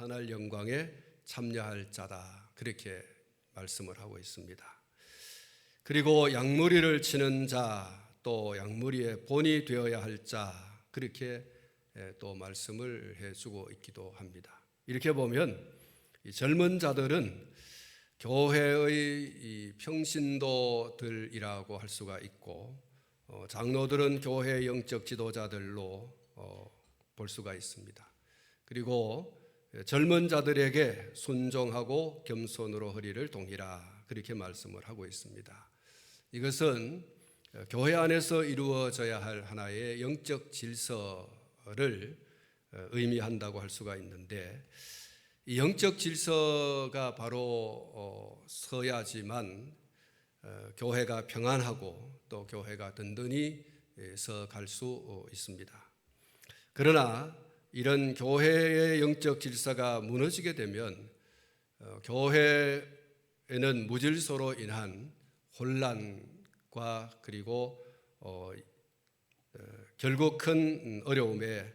나타날 영광에 참여할 자다, 그렇게 말씀을 하고 있습니다. 그리고 양무리를 치는 자, 또 양무리의 본이 되어야 할 자, 그렇게 또 말씀을 해주고 있기도 합니다. 이렇게 보면 이 젊은 자들은 교회의 이 평신도들이라고 할 수가 있고, 장로들은 교회의 영적 지도자들로 볼 수가 있습니다. 그리고 젊은 자들에게 순종하고 겸손으로 허리를 동이라, 그렇게 말씀을 하고 있습니다. 이것은 교회 안에서 이루어져야 할 하나의 영적 질서를 의미한다고 할 수가 있는데, 이 영적 질서가 바로 서야지만 교회가 평안하고 또 교회가 든든히 서갈 수 있습니다. 그러나 이런 교회의 영적 질서가 무너지게 되면 교회에는 무질서로 인한 혼란과 그리고 결국 큰 어려움에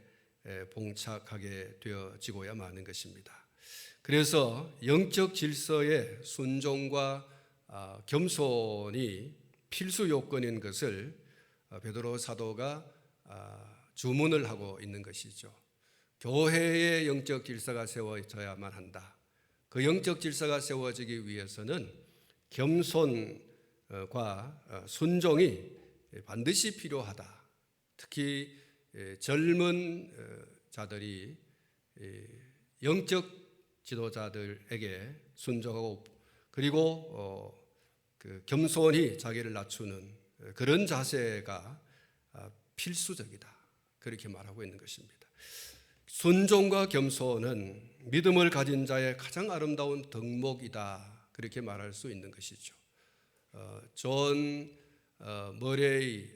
봉착하게 되어지고야 마는 것입니다. 그래서 영적 질서의 순종과 겸손이 필수 요건인 것을 베드로 사도가 주문을 하고 있는 것이죠. 교회의 영적 질서가 세워져야만 한다. 그 영적 질서가 세워지기 위해서는 겸손과 순종이 반드시 필요하다. 특히 젊은 자들이 영적 지도자들에게 순종하고 그리고 그 겸손히 자기를 낮추는 그런 자세가 필수적이다, 그렇게 말하고 있는 것입니다. 순종과 겸손은 믿음을 가진 자의 가장 아름다운 덕목이다, 그렇게 말할 수 있는 것이죠.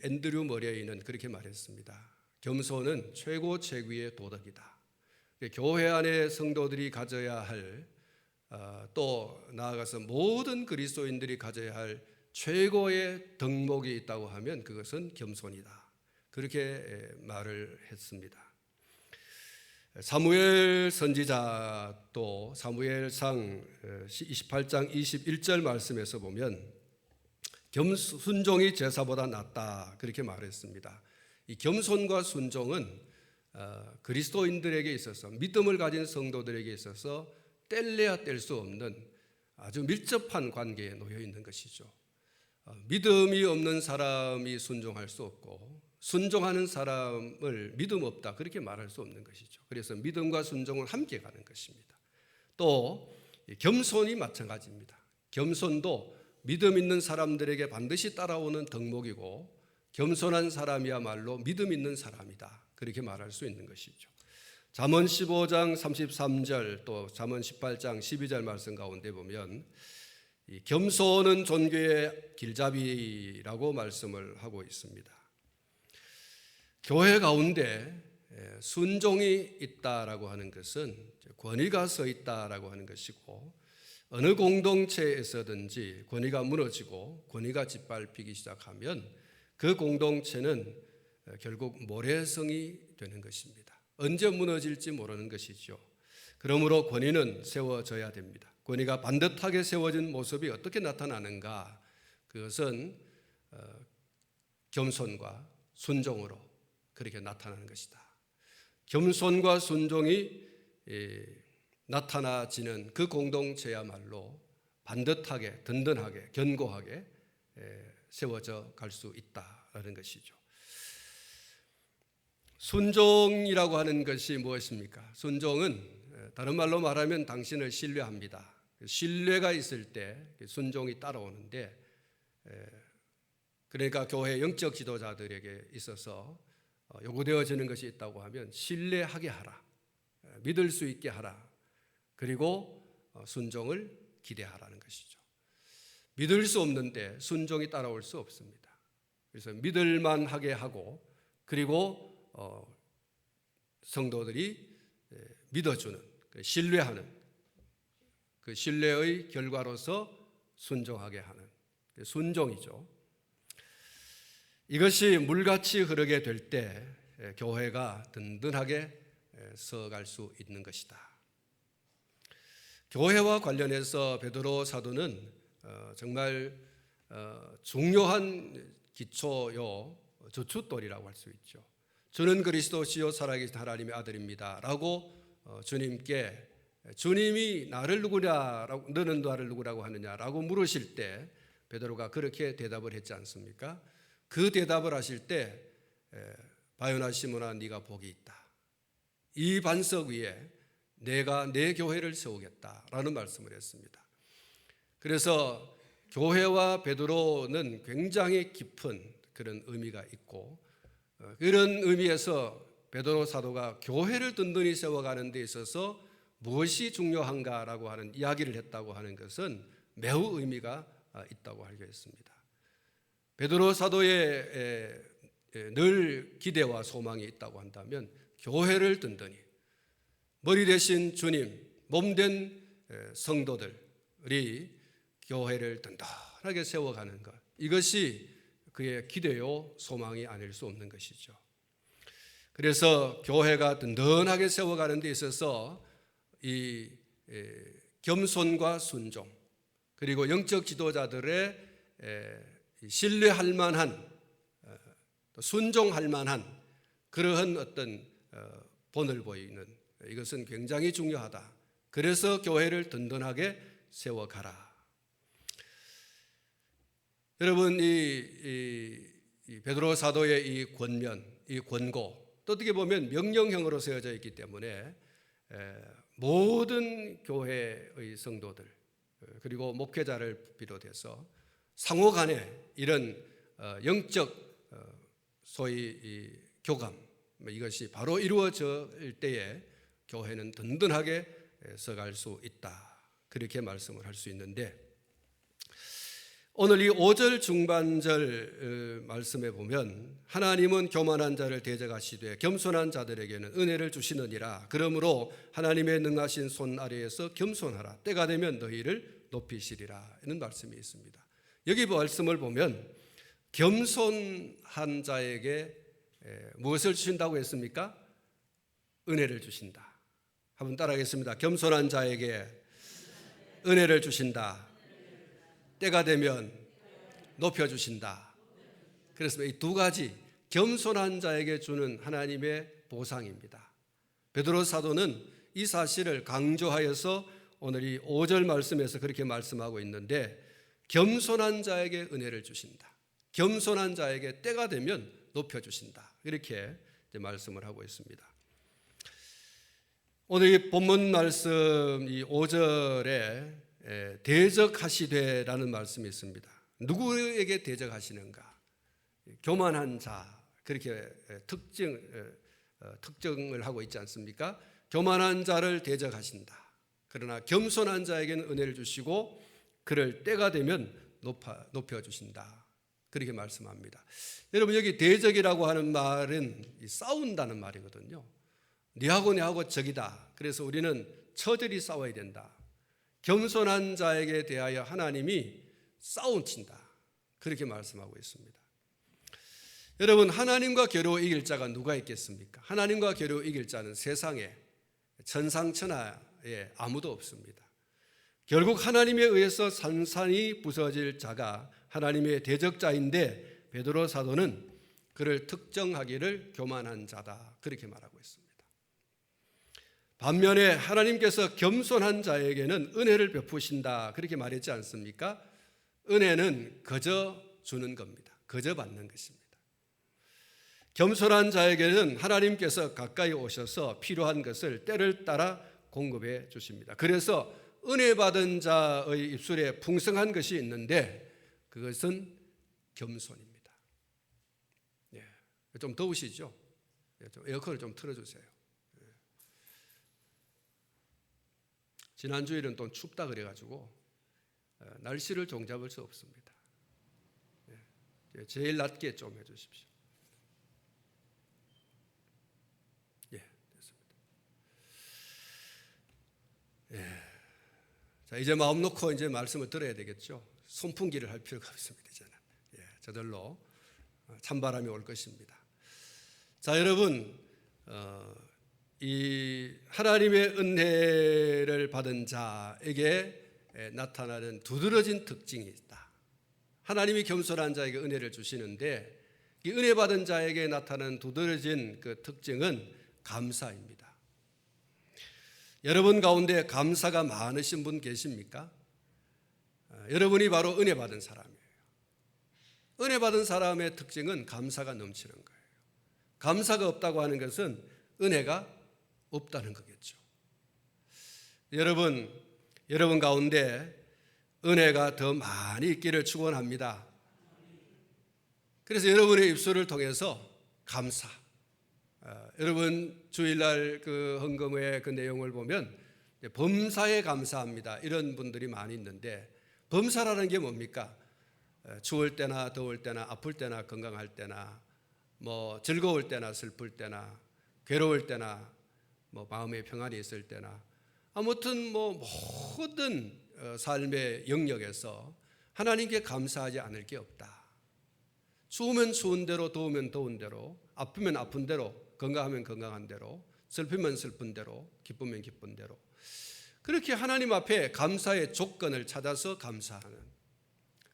앤드류 머레이는 그렇게 말했습니다. 겸손은 최고 최귀의 도덕이다. 교회 안에 성도들이 가져야 할, 또 나아가서 모든 그리스도인들이 가져야 할 최고의 덕목이 있다고 하면 그것은 겸손이다, 그렇게 말을 했습니다. 사무엘 선지자도 사무엘상 28장 21절 말씀에서 보면 순종이 제사보다 낫다, 그렇게 말했습니다. 이 겸손과 순종은 그리스도인들에게 있어서, 믿음을 가진 성도들에게 있어서 뗄래야 뗄 수 없는 아주 밀접한 관계에 놓여 있는 것이죠. 믿음이 없는 사람이 순종할 수 없고, 순종하는 사람을 믿음 없다, 그렇게 말할 수 없는 것이죠. 그래서 믿음과 순종은 함께 가는 것입니다. 또 겸손이 마찬가지입니다. 겸손도 믿음 있는 사람들에게 반드시 따라오는 덕목이고, 겸손한 사람이야말로 믿음 있는 사람이다, 그렇게 말할 수 있는 것이죠. 잠언 15장 33절 또 잠언 18장 12절 말씀 가운데 보면 이 겸손은 존귀의 길잡이라고 말씀을 하고 있습니다. 교회 가운데 순종이 있다라고 하는 것은 권위가 서 있다라고 하는 것이고, 어느 공동체에서든지 권위가 무너지고 권위가 짓밟히기 시작하면 그 공동체는 결국 모래성이 되는 것입니다. 언제 무너질지 모르는 것이죠. 그러므로 권위는 세워져야 됩니다. 권위가 반듯하게 세워진 모습이 어떻게 나타나는가? 그것은 겸손과 순종으로 그렇게 나타나는 것이다. 겸손과 순종이 나타나지는 그 공동체야말로 반듯하게, 든든하게, 견고하게 세워져 갈 수 있다라는 것이죠. 순종이라고 하는 것이 무엇입니까? 순종은 다른 말로 말하면 당신을 신뢰합니다. 신뢰가 있을 때 순종이 따라오는데, 그러니까 교회 영적 지도자들에게 있어서 요구되어지는 것이 있다고 하면 신뢰하게 하라, 믿을 수 있게 하라, 그리고 순종을 기대하라는 것이죠. 믿을 수 없는데 순종이 따라올 수 없습니다. 그래서 믿을만 하게 하고, 그리고 성도들이 믿어주는, 신뢰하는 그 신뢰의 결과로서 순종하게 하는 순종이죠. 이것이 물같이 흐르게 될 때 교회가 든든하게 서갈 수 있는 것이다. 교회와 관련해서 베드로 사도는 정말 중요한 기초요 저춧돌이라고 할 수 있죠. 저는 그리스도시요 살아계신 하나님의 아들입니다 라고 주님께 주님이 나를 누구냐라고, 너는 나를 누구라고 하느냐라고 물으실 때 베드로가 그렇게 대답을 했지 않습니까? 그 대답을 하실 때 바요나 시몬아 네가 복이 있다. 이 반석 위에 내가 내 교회를 세우겠다라는 말씀을 했습니다. 그래서 교회와 베드로는 굉장히 깊은 그런 의미가 있고, 그런 의미에서 베드로 사도가 교회를 든든히 세워가는 데 있어서 무엇이 중요한가라고 하는 이야기를 했다고 하는 것은 매우 의미가 있다고 알겠습니다. 베드로 사도의 늘 기대와 소망이 있다고 한다면 교회를 든든히 머리 대신 주님, 몸된 성도들이 교회를 든든하게 세워가는 것, 이것이 그의 기대요 소망이 아닐 수 없는 것이죠. 그래서 교회가 든든하게 세워가는 데 있어서 이 겸손과 순종, 그리고 영적 지도자들의 신뢰할 만한, 순종할 만한 그러한 어떤 본을 보이는, 이것은 굉장히 중요하다. 그래서 교회를 든든하게 세워가라. 여러분, 이 베드로 사도의 이 권면, 이 권고, 또 어떻게 보면 명령형으로 세워져 있기 때문에 모든 교회의 성도들 그리고 목회자를 비롯해서 상호간에 이런 영적 소위 이 교감, 이것이 바로 이루어질 때에 교회는 든든하게 서갈 수 있다, 그렇게 말씀을 할 수 있는데, 오늘 이 5절 중반절 말씀에 보면 하나님은 교만한 자를 대적하시되 겸손한 자들에게는 은혜를 주시느니라. 그러므로 하나님의 능하신 손 아래에서 겸손하라. 때가 되면 너희를 높이시리라. 이런 말씀이 있습니다. 여기 말씀을 보면 겸손한 자에게 무엇을 주신다고 했습니까? 은혜를 주신다. 한번 따라하겠습니다. 겸손한 자에게 은혜를 주신다. 때가 되면 높여주신다. 그래서 이 두 가지, 겸손한 자에게 주는 하나님의 보상입니다. 베드로 사도는 이 사실을 강조하여서 오늘 이 5절 말씀에서 그렇게 말씀하고 있는데, 겸손한 자에게 은혜를 주신다. 겸손한 자에게 때가 되면 높여주신다. 이렇게 말씀을 하고 있습니다. 오늘 이 본문 말씀 이 5절에 대적하시되라는 말씀이 있습니다. 누구에게 대적하시는가? 교만한 자, 그렇게 특정을 하고 있지 않습니까? 교만한 자를 대적하신다. 그러나 겸손한 자에게는 은혜를 주시고 그를 때가 되면 높여주신다. 그렇게 말씀합니다. 여러분, 여기 대적이라고 하는 말은 싸운다는 말이거든요. 네하고 내하고 적이다. 그래서 우리는 처절히 싸워야 된다. 겸손한 자에게 대하여 하나님이 싸움친다. 그렇게 말씀하고 있습니다. 여러분, 하나님과 겨루어 이길 자가 누가 있겠습니까? 하나님과 겨루어 이길 자는 세상에 천상천하에 아무도 없습니다. 결국 하나님에 의해서 산산이 부서질 자가 하나님의 대적자인데, 베드로 사도는 그를 특정하기를 교만한 자다, 그렇게 말하고 있습니다. 반면에 하나님께서 겸손한 자에게는 은혜를 베푸신다, 그렇게 말했지 않습니까? 은혜는 거저 주는 겁니다. 거저 받는 것입니다. 겸손한 자에게는 하나님께서 가까이 오셔서 필요한 것을 때를 따라 공급해 주십니다. 그래서 은혜 받은 자의 입술에 풍성한 것이 있는데 그것은 겸손입니다. 좀 더우시죠? 에어컨을 좀 틀어주세요. 지난주일은 또 춥다 그래가지고 날씨를 종잡을 수 없습니다. 제일 낮게 좀 해주십시오. 됐습니다. 자, 이제 마음 놓고 이제 말씀을 들어야 되겠죠. 선풍기를 할 필요가 없습니다. 이제는 저절로 찬바람이 올 것입니다. 자, 여러분, 이 하나님의 은혜를 받은 자에게 나타나는 두드러진 특징이 있다. 하나님이 겸손한 자에게 은혜를 주시는데 이 은혜 받은 자에게 나타나는 두드러진 그 특징은 감사입니다. 여러분 가운데 감사가 많으신 분 계십니까? 여러분이 바로 은혜 받은 사람이에요. 은혜 받은 사람의 특징은 감사가 넘치는 거예요. 감사가 없다고 하는 것은 은혜가 없다는 거겠죠. 여러분 가운데 은혜가 더 많이 있기를 축원합니다. 그래서 여러분의 입술을 통해서 감사. 여러분 주일날 그 헌금의 그 내용을 보면 범사에 감사합니다. 이런 분들이 많이 있는데 범사라는 게 뭡니까? 추울 때나 더울 때나 아플 때나 건강할 때나 뭐 즐거울 때나 슬플 때나 괴로울 때나 뭐 마음의 평안이 있을 때나 아무튼 뭐 모든 삶의 영역에서 하나님께 감사하지 않을 게 없다. 추우면 추운 대로, 더우면 더운 대로, 아프면 아픈 대로, 건강하면 건강한 대로, 슬프면 슬픈 대로, 기쁘면 기쁜 대로, 그렇게 하나님 앞에 감사의 조건을 찾아서 감사하는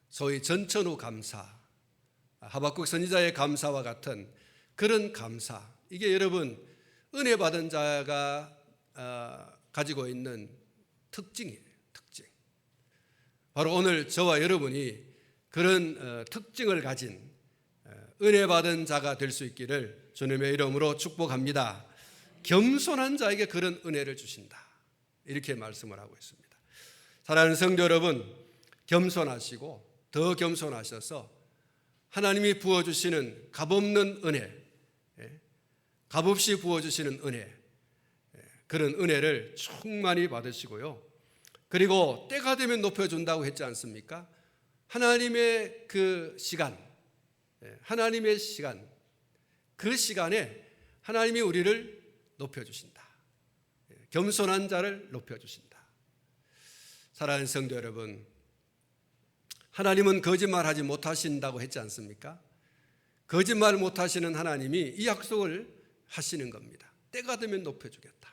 소위 전천후 감사, 하박국 선지자의 감사와 같은 그런 감사, 이게 여러분 은혜 받은 자가 가지고 있는 특징이에요. 특징. 바로 오늘 저와 여러분이 그런 특징을 가진 은혜 받은 자가 될 수 있기를 주님의 이름으로 축복합니다. 겸손한 자에게 그런 은혜를 주신다, 이렇게 말씀을 하고 있습니다. 사랑하는 성도 여러분, 겸손하시고 더 겸손하셔서 하나님이 부어주시는 값없는 은혜, 값없이 부어주시는 은혜, 그런 은혜를 충만히 받으시고요. 그리고 때가 되면 높여준다고 했지 않습니까? 하나님의 그 시간, 하나님의 시간, 그 시간에 하나님이 우리를 높여주신다. 겸손한 자를 높여주신다. 사랑하는 성도 여러분, 하나님은 거짓말하지 못하신다고 했지 않습니까? 거짓말 못하시는 하나님이 이 약속을 하시는 겁니다. 때가 되면 높여주겠다.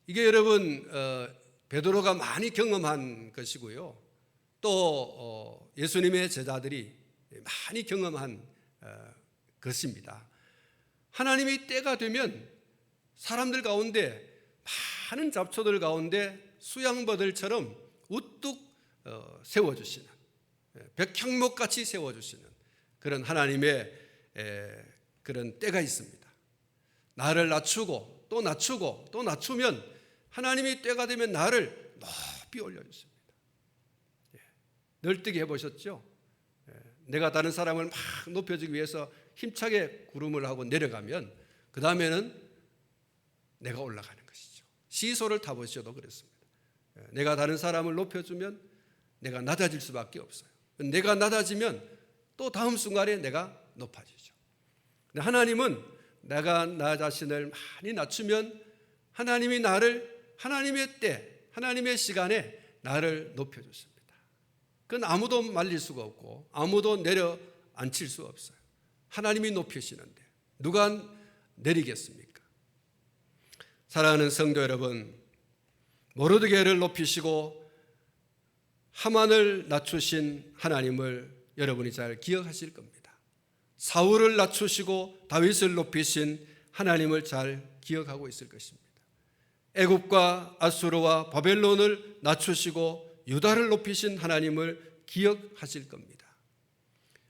이게 여러분 베드로가 많이 경험한 것이고요. 또 예수님의 제자들이 많이 경험한 것입니다. 하나님이 때가 되면 사람들 가운데, 많은 잡초들 가운데 수양버들처럼 우뚝 세워주시는, 백향목같이 세워주시는 그런 하나님의 그런 때가 있습니다. 나를 낮추고 또 낮추고 또 낮추면 하나님이 때가 되면 나를 높이 올려주십니다. 널뛰기 해보셨죠? 내가 다른 사람을 막 높여주기 위해서 힘차게 구름을 하고 내려가면 그 다음에는 내가 올라가는 것이죠. 시소를 타보셔도 그렇습니다. 내가 다른 사람을 높여주면 내가 낮아질 수밖에 없어요. 내가 낮아지면 또 다음 순간에 내가 높아지죠. 근데 하나님은 내가 나 자신을 많이 낮추면 하나님이 나를 하나님의 때, 하나님의 시간에 나를 높여주십니다. 그건 아무도 말릴 수가 없고 아무도 내려앉힐 수 없어요. 하나님이 높이시는데 누가 내리겠습니까? 사랑하는 성도 여러분, 모르드게를 높이시고 하만을 낮추신 하나님을 여러분이 잘 기억하실 겁니다. 사울을 낮추시고 다윗을 높이신 하나님을 잘 기억하고 있을 것입니다. 애굽과 아수르와 바벨론을 낮추시고 유다를 높이신 하나님을 기억하실 겁니다.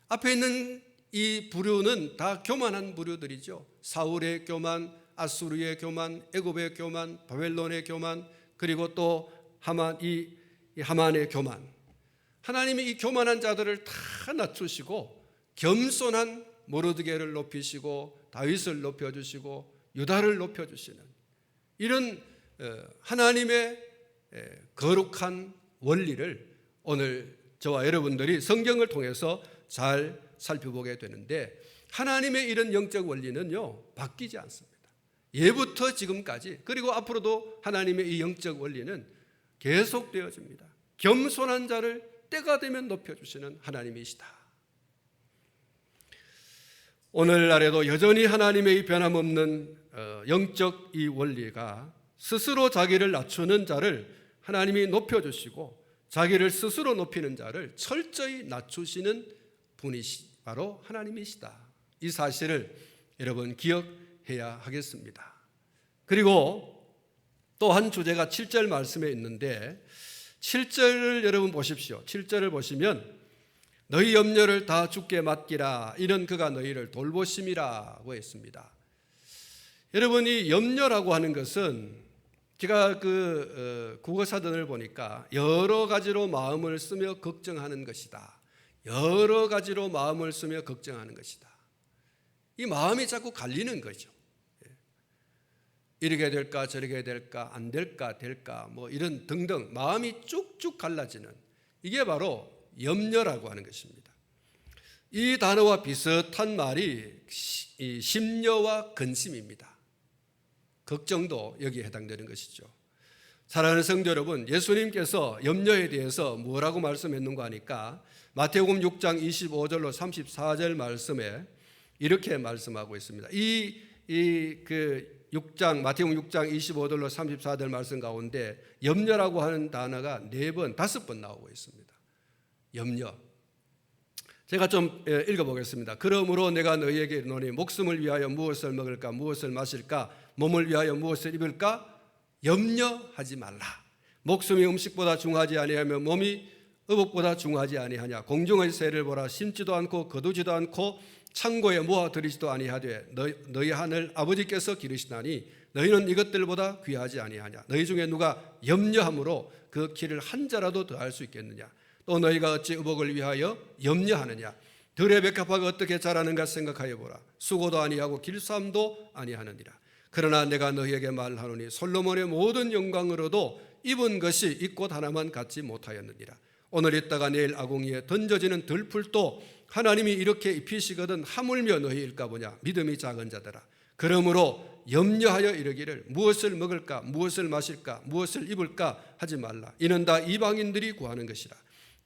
앞에 있는 이 부류는 다 교만한 부류들이죠. 사울의 교만, 아수르의 교만, 애굽의 교만, 바벨론의 교만, 그리고 또 하만의 교만. 하나님이 이 교만한 자들을 다 낮추시고 겸손한 모르드게를 높이시고 다윗을 높여주시고 유다를 높여주시는 이런 하나님의 거룩한 원리를 오늘 저와 여러분들이 성경을 통해서 잘 살펴보게 되는데, 하나님의 이런 영적 원리는요 바뀌지 않습니다. 예부터 지금까지, 그리고 앞으로도 하나님의 이 영적 원리는 계속되어집니다. 겸손한 자를 때가 되면 높여주시는 하나님이시다. 오늘날에도 여전히 하나님의 이 변함없는 영적 이 원리가 스스로 자기를 낮추는 자를 하나님이 높여주시고 자기를 스스로 높이는 자를 철저히 낮추시는 분이 바로 하나님이시다. 이 사실을 여러분 기억해야 하겠습니다. 그리고 또 한 주제가 7절 말씀에 있는데 7절을 여러분 보십시오. 7절을 보시면 너희 염려를 다 주께 맡기라 이는 그가 너희를 돌보심이라고 했습니다. 여러분 이 염려라고 하는 것은 제가 국어사전을 보니까 여러 가지로 마음을 쓰며 걱정하는 것이다. 여러 가지로 마음을 쓰며 걱정하는 것이다. 이 마음이 자꾸 갈리는 거죠. 이렇게 될까 저렇게 될까 안 될까 될까 뭐 이런 등등 마음이 쭉쭉 갈라지는 이게 바로 염려라고 하는 것입니다. 이 단어와 비슷한 말이 심려와 근심입니다. 걱정도 여기에 해당되는 것이죠. 사랑하는 성도 여러분, 예수님께서 염려에 대해서 뭐라고 말씀했는가 하니까 마태복음 6장 25절로 34절 말씀에 이렇게 말씀하고 있습니다. 마태복음 6장 25절로 34절 말씀 가운데 염려라고 하는 단어가 4번, 5번 나오고 있습니다. 염려. 제가 좀 읽어보겠습니다. 그러므로 내가 너희에게 이르노니 목숨을 위하여 무엇을 먹을까 무엇을 마실까 몸을 위하여 무엇을 입을까 염려하지 말라. 목숨이 음식보다 중하지 아니하며 몸이 의복보다 중하지 아니하냐. 공중의 새를 보라. 심지도 않고 거두지도 않고 창고에 모아들이지도 아니하되 너희 하늘 아버지께서 기르시나니 너희는 이것들보다 귀하지 아니하냐. 너희 중에 누가 염려함으로 그 키를 한 자라도 더할 수 있겠느냐. 또 너희가 어찌 의복을 위하여 염려하느냐. 들의 백합화가 어떻게 자라는가 생각하여 보라. 수고도 아니하고 길쌈도 아니하느니라. 그러나 내가 너희에게 말하노니 솔로몬의 모든 영광으로도 입은 것이 이 꽃 하나만 갖지 못하였느니라. 오늘 있다가 내일 아궁이에 던져지는 들풀도 하나님이 이렇게 입히시거든 하물며 너희일까 보냐. 믿음이 작은 자들아. 그러므로 염려하여 이르기를 무엇을 먹을까 무엇을 마실까 무엇을 입을까 하지 말라. 이는 다 이방인들이 구하는 것이라.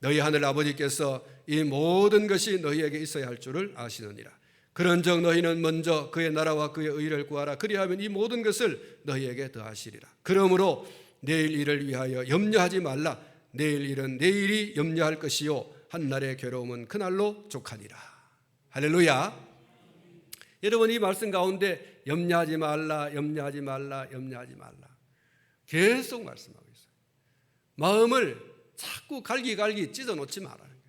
너희 하늘 아버지께서 이 모든 것이 너희에게 있어야 할 줄을 아시느니라. 그런즉 너희는 먼저 그의 나라와 그의 의를 구하라. 그리하면 이 모든 것을 너희에게 더하시리라. 그러므로 내일 일을 위하여 염려하지 말라. 내일 일은 내일이 염려할 것이요 한날의 괴로움은 그날로 족하니라. 할렐루야. 여러분 이 말씀 가운데 염려하지 말라 염려하지 말라 염려하지 말라 계속 말씀하고 있어요. 마음을 자꾸 갈기갈기 찢어놓지 말라는 거죠.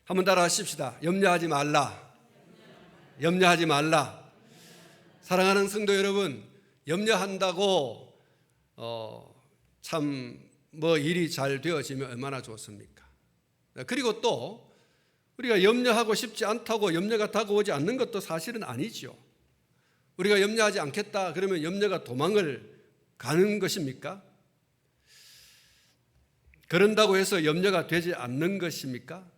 한번 따라 하십시다. 염려하지 말라. 염려하지 말라. 사랑하는 성도 여러분, 염려한다고 참 일이 잘 되어지면 얼마나 좋습니까? 그리고 또 우리가 염려하고 싶지 않다고 염려가 다가오지 않는 것도 사실은 아니죠. 우리가 염려하지 않겠다 그러면 염려가 도망을 가는 것입니까? 그런다고 해서 염려가 되지 않는 것입니까?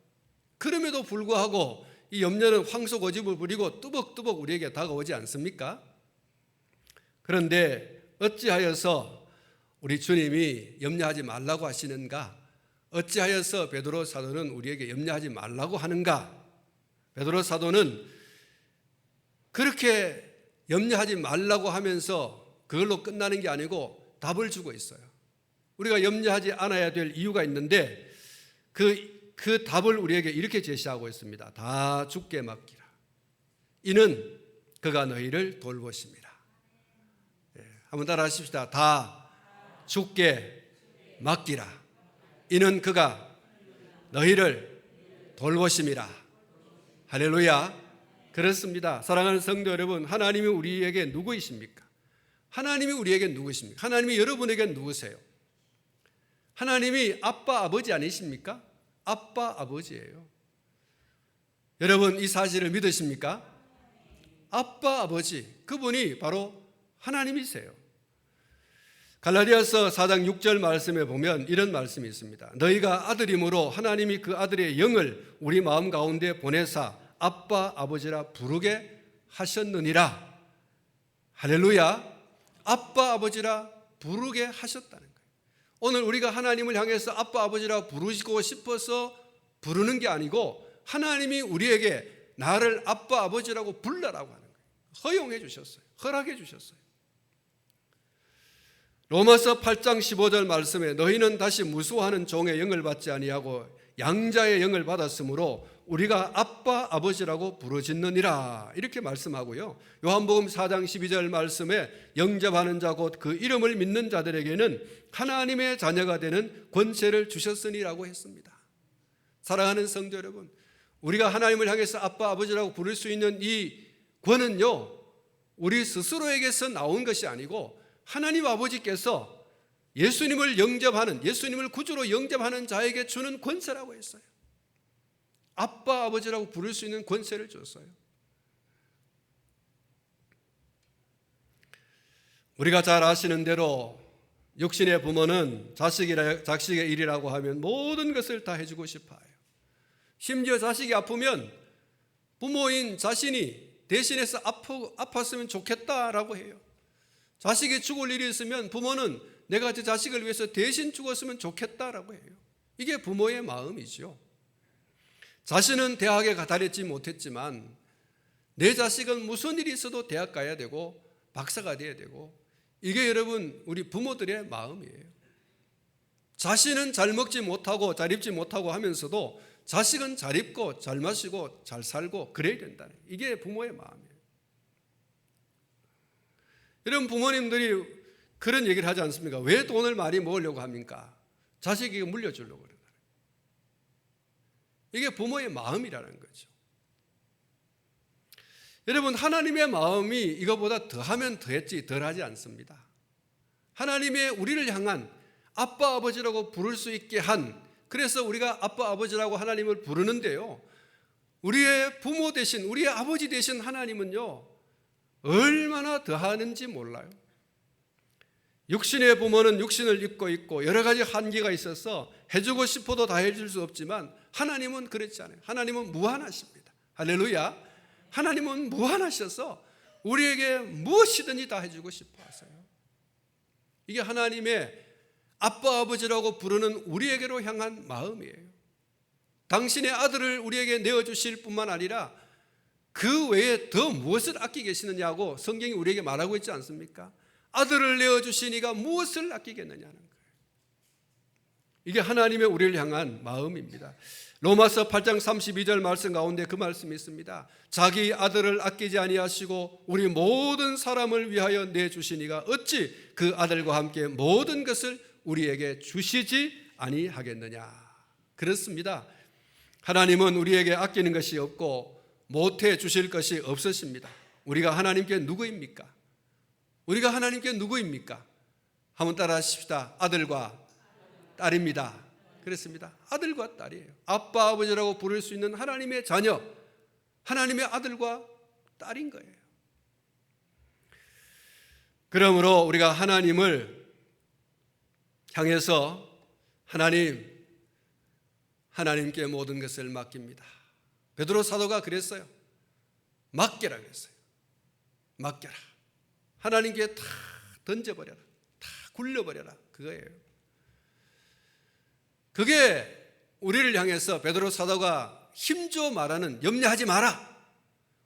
그럼에도 불구하고 이 염려는 황소고집을 부리고 뚜벅뚜벅 우리에게 다가오지 않습니까? 그런데 어찌하여서 우리 주님이 염려하지 말라고 하시는가? 어찌하여서 베드로 사도는 우리에게 염려하지 말라고 하는가? 베드로 사도는 그렇게 염려하지 말라고 하면서 그걸로 끝나는 게 아니고 답을 주고 있어요. 우리가 염려하지 않아야 될 이유가 있는데 그 답을 우리에게 이렇게 제시하고 있습니다. 다 주께 맡기라. 이는 그가 너희를 돌보십니다. 한번 따라 하십시다. 다 주께 맡기라. 이는 그가 너희를 돌보심이라. 할렐루야. 그렇습니다. 사랑하는 성도 여러분, 하나님이 우리에게 누구이십니까? 하나님이 우리에게 누구십니까? 하나님이 여러분에게 누구세요? 하나님이 아빠 아버지 아니십니까? 아빠 아버지예요. 여러분 이 사실을 믿으십니까? 아빠 아버지, 그분이 바로 하나님이세요. 갈라디아서 4장 6절 말씀에 보면 이런 말씀이 있습니다. 너희가 아들이므로 하나님이 그 아들의 영을 우리 마음 가운데 보내사 아빠 아버지라 부르게 하셨느니라. 할렐루야. 아빠 아버지라 부르게 하셨다는 거예요. 오늘 우리가 하나님을 향해서 아빠 아버지라 부르시고 싶어서 부르는 게 아니고 하나님이 우리에게 나를 아빠 아버지라고 불러라고 하는 거예요. 허용해 주셨어요. 허락해 주셨어요. 로마서 8장 15절 말씀에 너희는 다시 무수하는 종의 영을 받지 아니하고 양자의 영을 받았으므로 우리가 아빠 아버지라고 부르짖느니라 이렇게 말씀하고요. 요한복음 4장 12절 말씀에 영접하는 자 곧 그 이름을 믿는 자들에게는 하나님의 자녀가 되는 권세를 주셨으니라고 했습니다. 사랑하는 성도 여러분, 우리가 하나님을 향해서 아빠 아버지라고 부를 수 있는 이 권은요, 우리 스스로에게서 나온 것이 아니고 하나님 아버지께서 예수님을 영접하는, 예수님을 구주로 영접하는 자에게 주는 권세라고 했어요. 아빠 아버지라고 부를 수 있는 권세를 줬어요. 우리가 잘 아시는 대로 육신의 부모는 자식의 일이라고 하면 모든 것을 다 해주고 싶어요. 심지어 자식이 아프면 부모인 자신이 대신해서 아팠으면 좋겠다라고 해요. 자식이 죽을 일이 있으면 부모는 내가 제 자식을 위해서 대신 죽었으면 좋겠다라고 해요. 이게 부모의 마음이죠. 자신은 대학에 다녔지 못했지만 내 자식은 무슨 일이 있어도 대학 가야 되고 박사가 돼야 되고, 이게 여러분 우리 부모들의 마음이에요. 자신은 잘 먹지 못하고 잘 입지 못하고 하면서도 자식은 잘 입고 잘 마시고 잘 살고 그래야 된다는, 이게 부모의 마음이에요. 여러분 부모님들이 그런 얘기를 하지 않습니까? 왜 돈을 많이 모으려고 합니까? 자식에게 물려주려고 그래요. 이게 부모의 마음이라는 거죠. 여러분 하나님의 마음이 이거보다 더하면 더했지 덜하지 않습니다. 하나님의 우리를 향한 아빠 아버지라고 부를 수 있게 한, 그래서 우리가 아빠 아버지라고 하나님을 부르는데요, 우리의 부모 대신 우리의 아버지 대신 하나님은요 얼마나 더하는지 몰라요. 육신의 부모는 육신을 입고 있고 여러 가지 한계가 있어서 해주고 싶어도 다 해줄 수 없지만 하나님은 그렇지 않아요. 하나님은 무한하십니다. 할렐루야. 하나님은 무한하셔서 우리에게 무엇이든지 다 해주고 싶어 하세요. 이게 하나님의 아빠 아버지라고 부르는 우리에게로 향한 마음이에요. 당신의 아들을 우리에게 내어주실 뿐만 아니라 그 외에 더 무엇을 아끼 계시느냐고 성경이 우리에게 말하고 있지 않습니까? 아들을 내어주시니가 무엇을 아끼겠느냐는 거예요. 이게 하나님의 우리를 향한 마음입니다. 로마서 8장 32절 말씀 가운데 그 말씀이 있습니다. 자기 아들을 아끼지 아니하시고 우리 모든 사람을 위하여 내주시니가 어찌 그 아들과 함께 모든 것을 우리에게 주시지 아니하겠느냐. 그렇습니다. 하나님은 우리에게 아끼는 것이 없고 못해 주실 것이 없으십니다. 우리가 하나님께 누구입니까? 우리가 하나님께 누구입니까? 한번 따라 하십시다. 아들과 딸입니다. 그렇습니다. 아들과 딸이에요. 아빠 아버지라고 부를 수 있는 하나님의 자녀, 하나님의 아들과 딸인 거예요. 그러므로 우리가 하나님을 향해서 하나님께 모든 것을 맡깁니다. 베드로 사도가 그랬어요. 맡겨라 그랬어요. 맡겨라. 하나님께 다 던져버려라. 다 굴려버려라. 그거예요. 그게 우리를 향해서 베드로 사도가 힘줘 말하는 염려하지 마라.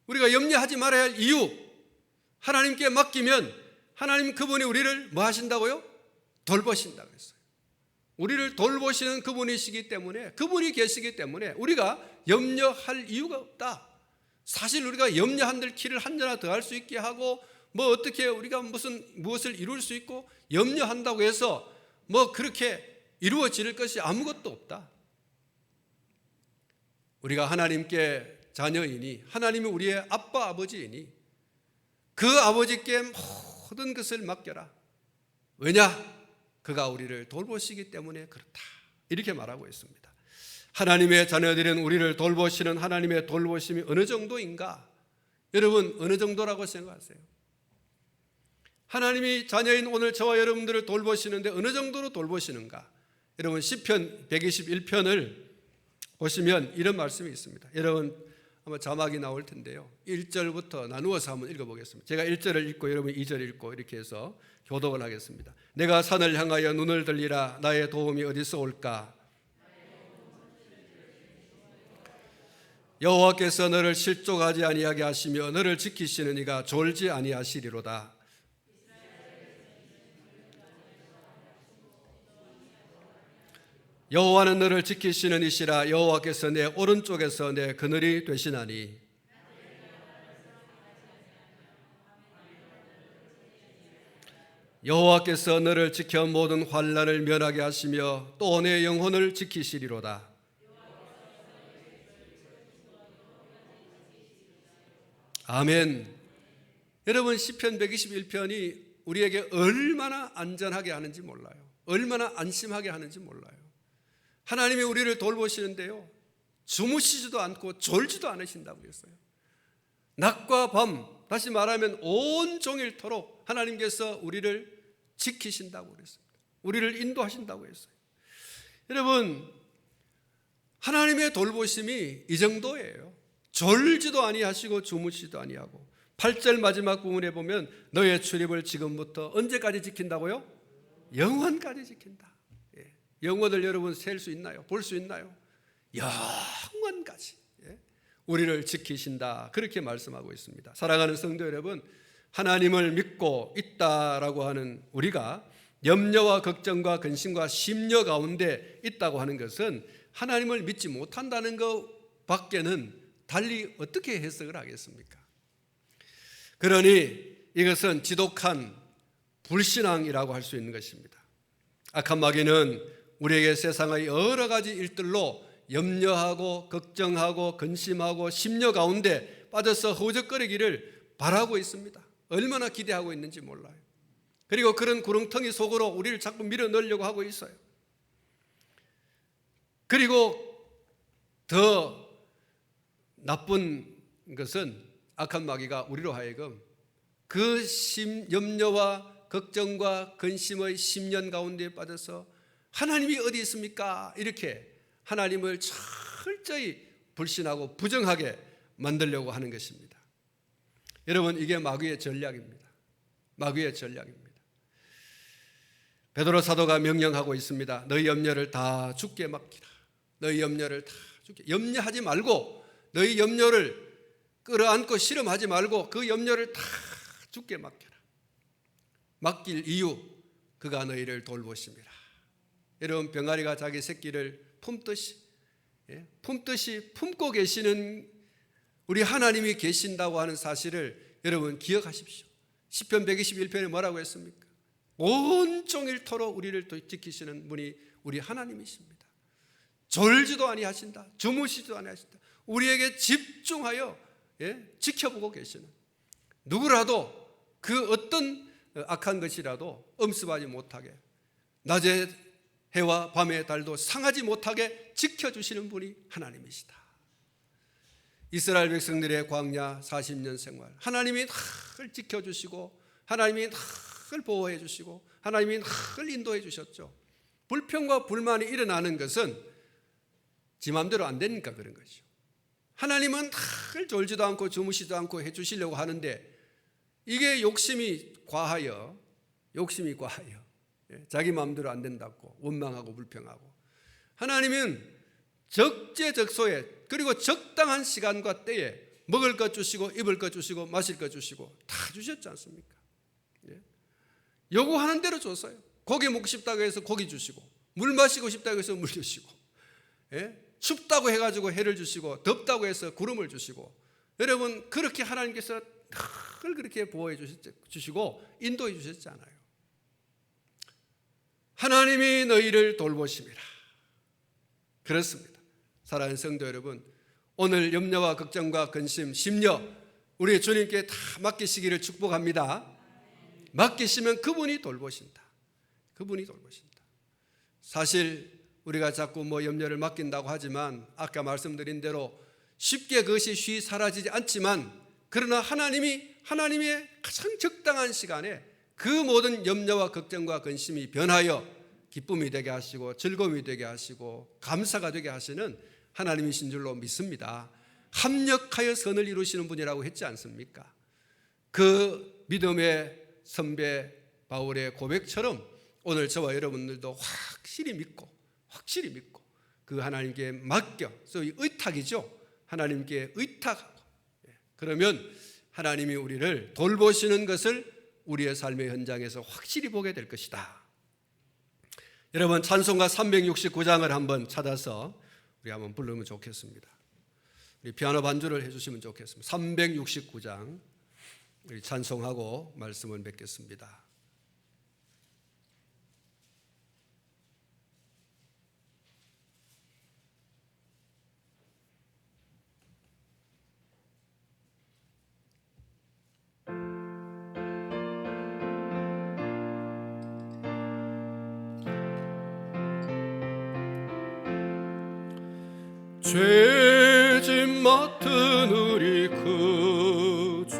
우리가 염려하지 말아야 할 이유, 하나님께 맡기면 하나님 그분이 우리를 뭐 하신다고요? 돌보신다 그랬어요. 우리를 돌보시는 그분이시기 때문에, 그분이 계시기 때문에 우리가 염려할 이유가 없다. 사실 우리가 염려한들 길을 한자나 더 할 수 있게 하고 뭐 어떻게 우리가 무엇을 이룰 수 있고 염려한다고 해서 뭐 그렇게 이루어질 것이 아무것도 없다. 우리가 하나님께 자녀이니 하나님이 우리의 아빠 아버지이니 그 아버지께 모든 것을 맡겨라. 왜냐? 그가 우리를 돌보시기 때문에 그렇다. 이렇게 말하고 있습니다. 하나님의 자녀들은 우리를 돌보시는 하나님의 돌보심이 어느 정도인가? 여러분 어느 정도라고 생각하세요? 하나님이 자녀인 오늘 저와 여러분들을 돌보시는데 어느 정도로 돌보시는가? 여러분 시편 121편을 보시면 이런 말씀이 있습니다. 여러분 아마 자막이 나올 텐데요. 1절부터 나누어서 한번 읽어보겠습니다. 제가 1절을 읽고 여러분 2절 읽고 이렇게 해서 교독을 하겠습니다. 내가 산을 향하여 눈을 들리라. 나의 도움이 어디서 올까? 여호와께서 너를 실족하지 아니하게 하시며 너를 지키시는 이가 졸지 아니하시리로다. 여호와는 너를 지키시는 이시라. 여호와께서 내 오른쪽에서 내 그늘이 되시나니. 여호와께서 너를 지켜 모든 환난을 면하게 하시며 또 내 영혼을 지키시리로다. 아멘. 여러분, 시편 121편이 우리에게 얼마나 안전하게 하는지 몰라요. 얼마나 안심하게 하는지 몰라요. 하나님이 우리를 돌보시는데요, 주무시지도 않고 졸지도 않으신다고 했어요. 낮과 밤, 다시 말하면 온종일토록 하나님께서 우리를 지키신다고 그랬습니다. 우리를 인도하신다고 했어요. 여러분, 하나님의 돌보심이 이 정도예요. 졸지도 아니하시고 주무시지도 아니하고, 8절 마지막 부분에 보면 너의 출입을 지금부터 언제까지 지킨다고요? 영원까지 지킨다. 예. 영원을 여러분 셀 수 있나요? 볼 수 있나요? 영원까지 우리를 지키신다, 그렇게 말씀하고 있습니다. 사랑하는 성도 여러분, 하나님을 믿고 있다라고 하는 우리가 염려와 걱정과 근심과 심려 가운데 있다고 하는 것은 하나님을 믿지 못한다는 것 밖에는 달리 어떻게 해석을 하겠습니까? 그러니 이것은 지독한 불신앙이라고 할 수 있는 것입니다. 악한 마귀는 우리에게 세상의 여러 가지 일들로 염려하고 걱정하고 근심하고 심려 가운데 빠져서 허우적거리기를 바라고 있습니다. 얼마나 기대하고 있는지 몰라요. 그리고 그런 구렁텅이 속으로 우리를 자꾸 밀어넣으려고 하고 있어요. 그리고 더 나쁜 것은 악한 마귀가 우리로 하여금 그 염려와 걱정과 근심의 심년 가운데 빠져서 하나님이 어디 있습니까? 이렇게 하나님을 철저히 불신하고 부정하게 만들려고 하는 것입니다. 여러분, 이게 마귀의 전략입니다. 마귀의 전략입니다. 베드로 사도가 명령하고 있습니다. 너희 염려를 다 주께 맡기라. 너희 염려를 다 주께. 염려하지 말고, 너희 염려를 끌어안고 실험하지 말고 그 염려를 다 주께 맡겨라. 맡길 이유, 그가 너희를 돌보심이라. 여러분, 병아리가 자기 새끼를 품듯이 품고 계시는 우리 하나님이 계신다고 하는 사실을 여러분 기억하십시오. 시편 121편에 뭐라고 했습니까? 온종일토록 우리를 지키시는 분이 우리 하나님이십니다. 졸지도 아니하신다, 주무시지도 아니하신다. 우리에게 집중하여 지켜보고 계시는, 누구라도 그 어떤 악한 것이라도 엄습하지 못하게, 낮에 해와 밤의 달도 상하지 못하게 지켜주시는 분이 하나님이시다. 이스라엘 백성들의 광야 40년 생활, 하나님이 늘 지켜주시고 하나님이 늘 보호해 주시고 하나님이 늘 인도해 주셨죠. 불평과 불만이 일어나는 것은 지 마음대로 안 되니까 그런 거죠. 하나님은 늘 졸지도 않고 주무시지도 않고 해 주시려고 하는데, 이게 욕심이 과하여 자기 마음대로 안 된다고 원망하고 불평하고, 하나님은 적재적소에 그리고 적당한 시간과 때에 먹을 것 주시고 입을 것 주시고 마실 것 주시고 다 주셨지 않습니까? 요구하는 대로 줬어요. 고기 먹고 싶다고 해서 고기 주시고, 물 마시고 싶다고 해서 물 주시고, 춥다고 해가지고 해를 주시고, 덥다고 해서 구름을 주시고, 여러분 그렇게 하나님께서 늘 그렇게 보호해 주시고 인도해 주셨잖아요. 하나님이 너희를 돌보심이라. 그렇습니다. 사랑하는 성도 여러분, 오늘 염려와 걱정과 근심, 심려 우리 주님께 다 맡기시기를 축복합니다. 맡기시면 그분이 돌보신다. 그분이 돌보신다. 사실 우리가 자꾸 염려를 맡긴다고 하지만 아까 말씀드린 대로 쉽게 그것이 쉬 사라지지 않지만, 그러나 하나님의 가장 적당한 시간에 그 모든 염려와 걱정과 근심이 변하여 기쁨이 되게 하시고 즐거움이 되게 하시고 감사가 되게 하시는 하나님이신 줄로 믿습니다. 합력하여 선을 이루시는 분이라고 했지 않습니까? 그 믿음의 선배 바울의 고백처럼 오늘 저와 여러분들도 확실히 믿고 그 하나님께 맡겨, 소위 의탁이죠. 하나님께 의탁하고, 그러면 하나님이 우리를 돌보시는 것을 우리의 삶의 현장에서 확실히 보게 될 것이다. 여러분, 찬송가 369장을 한번 찾아서 우리 한번 부르면 좋겠습니다. 우리 피아노 반주를 해주시면 좋겠습니다. 369장 우리 찬송하고 말씀을 맺겠습니다. 죄짐 맡은 우리 구주,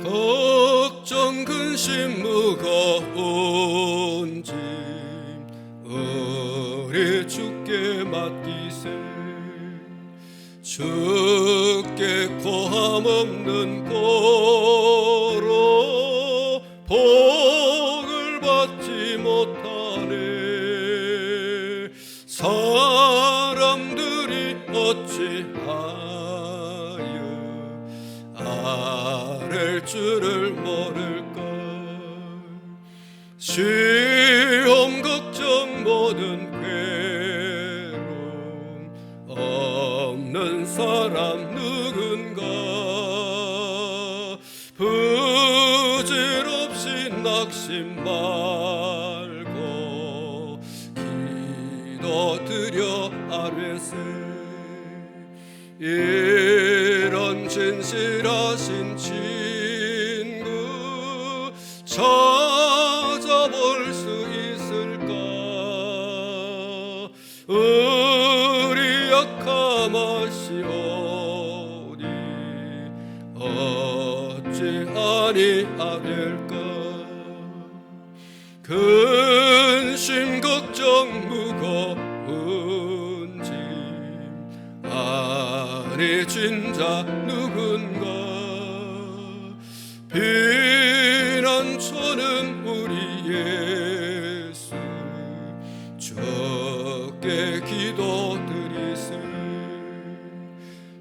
걱정 근심 무거운 짐 우리 주께 맡기세. 주께 고함 없는 고로 복을 받지 못하네. 사람들이 어찌하여 아랠 줄을 모를까. 시험 걱정 모든 괴로움 없는 사람 누군가. 부질없이 낙심 말고 기도드려 아뢰세. 이런 진실하신 친구 찾아볼 수 있을까. 우리 약함 아시오니 어찌 아니하될까. 근심 걱정 무거운 짐 아니 진자 누군가. 피난처는 우리 예수 주께 기도드리세.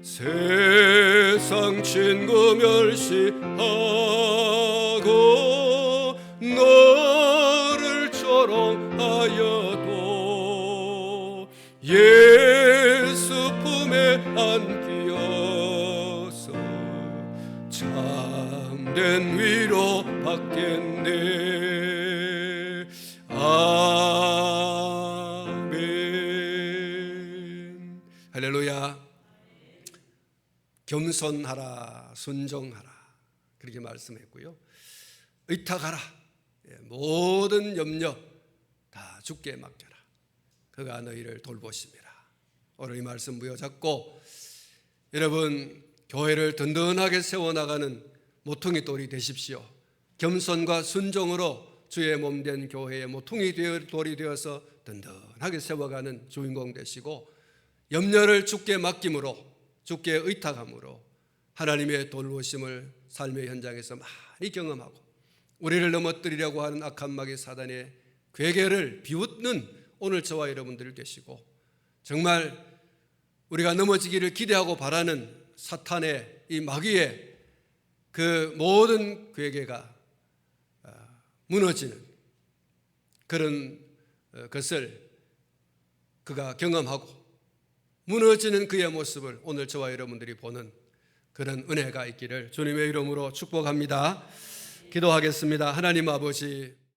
세상 친구 멸시하고 너를 조롱하여도 예수 품에 안기어서 참된 위로 받겠네. 아멘. 할렐루야. 겸손하라, 순종하라, 그렇게 말씀했고요. 의탁하라, 모든 염려 다 주께 맡겨라, 그가 너희를 돌보심이라. 오늘 이 말씀 부여잡고 여러분 교회를 든든하게 세워나가는 모퉁이 돌이 되십시오. 겸손과 순종으로 주의 몸된 교회의 모퉁이 돌이 되어서 든든하게 세워가는 주인공 되시고, 염려를 주께 맡김으로, 주께 의탁함으로 하나님의 돌보심을 삶의 현장에서 많이 경험하고, 우리를 넘어뜨리려고 하는 악한 마귀 사단의 괴계를 비웃는 오늘 저와 여러분들 되시고, 정말 우리가 넘어지기를 기대하고 바라는 사탄의 이 마귀의 그 모든 괴계가 무너지는 그런 것을 그가 경험하고, 무너지는 그의 모습을 오늘 저와 여러분들이 보는 그런 은혜가 있기를 주님의 이름으로 축복합니다. 기도하겠습니다. 하나님 아버지,